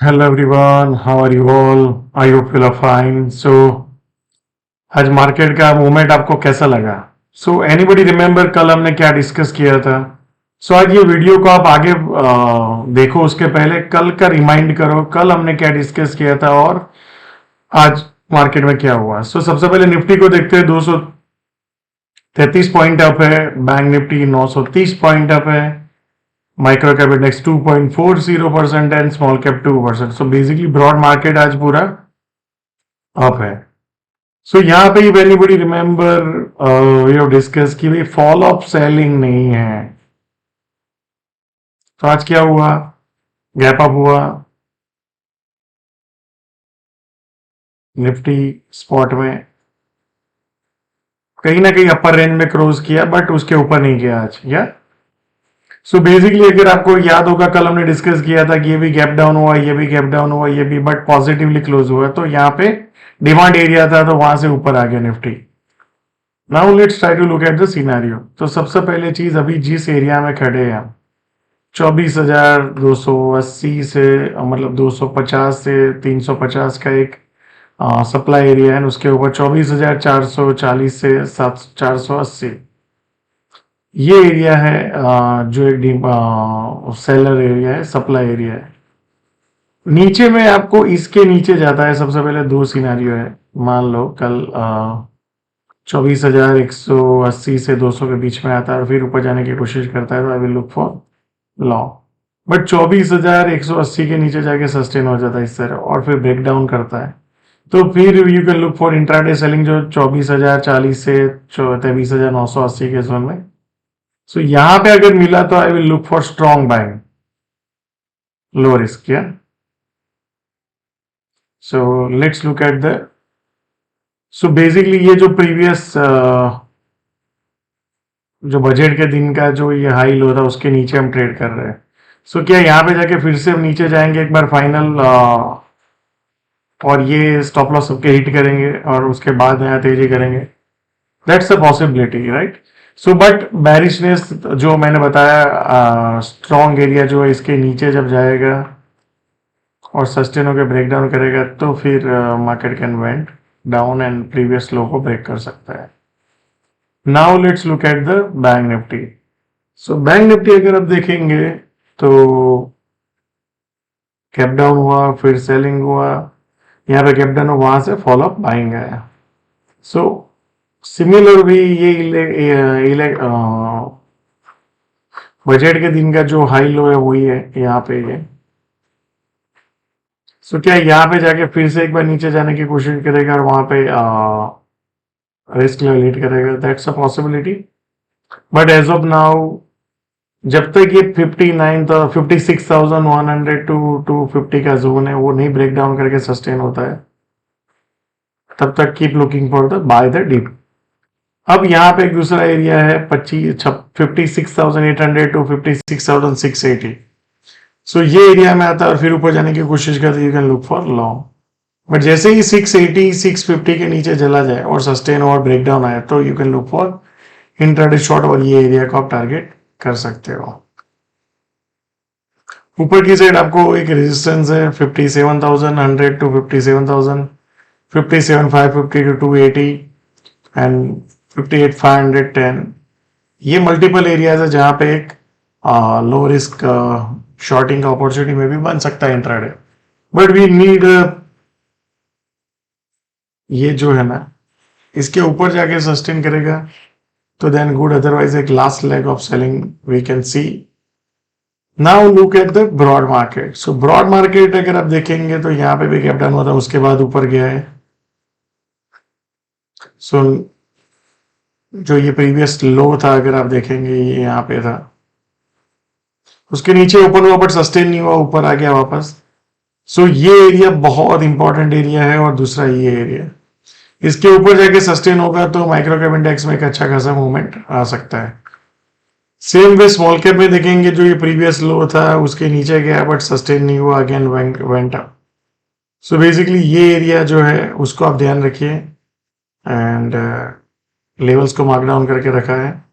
Hello everyone, how are you all? I hope you are fine. So, आज market का movement आपको कैसा लगा? सो एनीबडी रिमेम्बर कल हमने क्या डिस्कस किया था? सो आज ये वीडियो को आप आगे देखो उसके पहले कल का रिमाइंड करो कल हमने क्या डिस्कस किया था और आज मार्केट में क्या हुआ। सो सबसे पहले निफ्टी को देखते हैं। 233 पॉइंट अप है, बैंक निफ्टी 930 पॉइंट अप है, micro cap index 2.40% and small cap 2%। So basically broad market आज पूरा अप है। सो यहाँ पे if anybody remember we have discuss कि भाई फॉल ऑफ सेलिंग नहीं है। तो आज क्या हुआ? गैप अप हुआ निफ्टी स्पॉट में, कहीं ना कहीं अपर रेंज में क्रॉस किया बट उसके ऊपर नहीं गया आज। या सो बेसिकली अगर आपको याद होगा कल हमने डिस्कस किया था कि ये भी गैप डाउन हुआ, ये भी गैप डाउन हुआ, ये भी, बट पॉजिटिवली क्लोज हुआ। तो यहाँ पे डिमांड एरिया था तो वहां से ऊपर आ गया Nifty. Now let's try to look at the scenario. तो सबसे पहले चीज, अभी जिस एरिया में खड़े हैं 24,280 से मतलब 250 से 350 का एक सप्लाई एरिया है, उसके ऊपर 24,440 से 480 ये एरिया है जो एक सेलर एरिया है, सप्लाई एरिया है। नीचे में आपको इसके नीचे जाता है। सबसे पहले दो सिनेरियो है। मान लो कल 24,180 से 200 के बीच में आता है और फिर ऊपर जाने की कोशिश करता है तो I will look for long. But 24,180 के नीचे जाके सस्टेन हो जाता है इस तरह और फिर ब्रेक डाउन करता है तो फिर you can look for intraday selling जो 24,040 से 23,980 के जोन में। सो यहां पे अगर मिला तो I will look for strong buying, low risk. या so let's look at the, so basically ये जो प्रीवियस जो बजट के दिन का जो ये हाई लो था उसके नीचे हम ट्रेड कर रहे हैं। सो क्या यहाँ पे जाके फिर से हम नीचे जाएंगे एक बार फाइनल और ये स्टॉप लॉस सबके हिट करेंगे और उसके बाद नया तेजी करेंगे? That's a possibility, right? So but bearishness जो मैंने बताया, स्ट्रॉन्ग एरिया जो है इसके नीचे जब जाएगा और सस्टेन होकर ब्रेक डाउन करेगा तो फिर market can went down and previous लो को ब्रेक कर सकता है। Now let's look at the bank Nifty. So bank Nifty अगर आप देखेंगे तो कैप डाउन हुआ, फिर सेलिंग हुआ, यहाँ पे कैप डाउन हुआ, वहां से फॉलो अप बाइंग आया। सो सिमिलर भी ये बजट के दिन का जो हाई लो है वही है यहाँ पे ये। सो क्या यहाँ पे जाके फिर से एक बार नीचे जाने की कोशिश करेगा और वहां पे रिस्क लेवल हिट करेगा? That's a possibility. But as of now जब तक ये 56,100 टू 250 का जोन है वो नहीं ब्रेक डाउन करके सस्टेन होता है तब तक keep looking for the by the deep. अब यहाँ पे एक दूसरा एरिया है 56,800 टू 56,680। सो ये एरिया में आता है और फिर ऊपर जाने की कोशिश करते you can look for long. But जैसे ही 680 650 के नीचे चला जाए और सस्टेन और ब्रेक डाउन आए तो you can look for intraday short और ये एरिया को आप टारगेट कर सकते हो। ऊपर की साइड आपको एक रेजिस्टेंस है 57,100 टू 57,000, 57,550 टू 280 एंड 58,510। ये मल्टीपल एरियाज है जहां पे एक लो रिस्क शॉर्टिंग का अपॉर्चुनिटी में भी बन सकता है इंट्राडे। बट वी नीड ये जो है ना इसके ऊपर जाके सस्टेन करेगा तो देन गुड, अदरवाइज एक last leg of selling we can see. Now look at the broad market. So broad market अगर आप देखेंगे तो यहाँ पे भी गैप डाउन हुआ था, उसके बाद ऊपर गया है। सो जो ये प्रीवियस लो था अगर आप देखेंगे ये यहाँ पे था, उसके नीचे ओपन हुआ बट सस्टेन नहीं हुआ, ऊपर आ गया वापस। सो ये एरिया बहुत इंपॉर्टेंट एरिया है और दूसरा ये एरिया, इसके ऊपर जाके सस्टेन होगा तो माइक्रो कैप इंडेक्स में एक अच्छा खासा मूवमेंट आ सकता है। सेम वे स्मॉल कैप में देखेंगे जो ये प्रीवियस लो था उसके नीचे गया बट सस्टेन नहीं हुआ, अगेन वेंट अप। सो बेसिकली ये एरिया जो है उसको आप ध्यान रखिए एंड लेवल्स को मार्क डाउन करके रखा है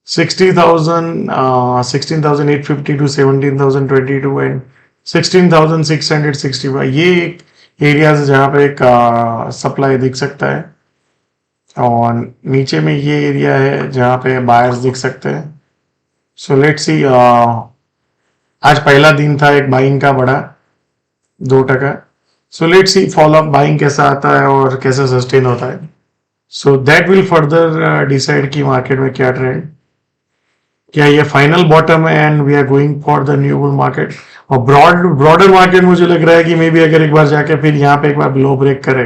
16,850 टू 17,022 एंड 16,665 ये एक एरिया है जहाँ पे एक सप्लाई दिख सकता है, और नीचे में ये एरिया है जहाँ पे बायर्स दिख सकते हैं. सो लेट्स सी, आज पहला दिन था एक बाइंग का बड़ा 2%. So let's see follow up buying कैसा आता है और कैसे सस्टेन होता है. So that will further decide कि मार्केट में क्या ट्रेंड, क्या ये फाइनल बॉटम है and we are going for the new bull market. और ब्रॉडर मार्केट मुझे लग रहा है कि मे बी अगर एक बार जाके फिर यहाँ पे एक बार लो ब्रेक करे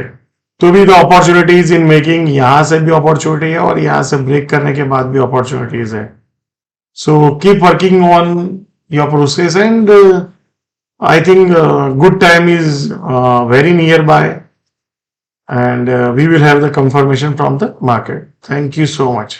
तो भी द अपॉर्चुनिटीज इन मेकिंग, यहाँ से भी अपॉर्चुनिटी है और यहाँ से ब्रेक करने के बाद भी अपॉर्चुनिटीज है. So keep working on your process and I think good time is very nearby, and we will have the confirmation from the market. Thank you so much.